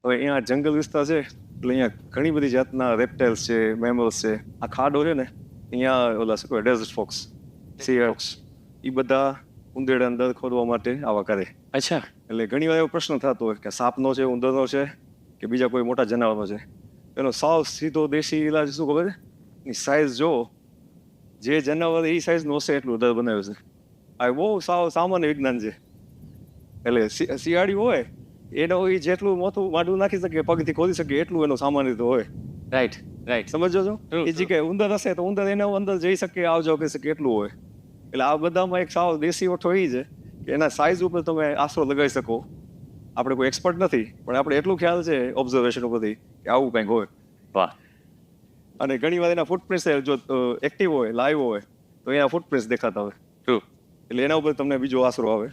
હવે અહીંયા જંગલ વિસ્તાર છે એટલે અહીંયા ઘણી બધી જાતના રેપ્ટાઇલ્સ છે, મેમલ્સ છે. આ ખાડો છે ને અહીંયા ઓલા શું કહેવાય ડેઝર્ટ ફોક્સ, સી ફોક્સ, એ બધા ઉંદેડા અંદર ખોદવા માટે આવા કરે. અચ્છા. એટલે ઘણી વાર એવો પ્રશ્ન થતો હોય કે સાપનો છે, ઉંદરનો છે કે બીજા કોઈ મોટા જનાવરનો છે. એનો સાવ સીધો દેશી ઇલાજ શું ખબર છે? એની સાઇઝ જો જે જનાવર એ સાઇઝનું હશે એટલું દર બનાવ્યું છે. આ બહુ સાવ સામાન્ય વિજ્ઞાન છે. એટલે શિયાળી હોય એનો એ જેટલું મોટું માડું નાખી શકે પગથી ખોદી શકે એટલું એનો સામાન્ય રીતે હોય. Right right. સમજો છો? એ જગ્યાએ ઉંદર હશે તો ઉંદર એના અંદર જઈ શકે, આવ જાવ કરી શકે એટલું હોય. એટલે આ બધામાં એક સાવ દેશી ઓઠો એ છે કે એના સાઇઝ ઉપર તમે આશરો લગાવી શકો. આપણે કોઈ એક્સપર્ટ નથી પણ આપણે એટલું ખ્યાલ છે ઓબ્ઝર્વેશન ઉપરથી કે આવું કંઈક હોય. વાહ. અને ઘણી વાર એના ફૂટપ્રિન્ટ્સ જો એક્ટિવ હોય, લાઈવ હોય તો એના ફૂટપ્રિન્ટ્સ દેખાતા હોય. ટ્રુ. એટલે એના ઉપર તમને બીજો આશરો આવે.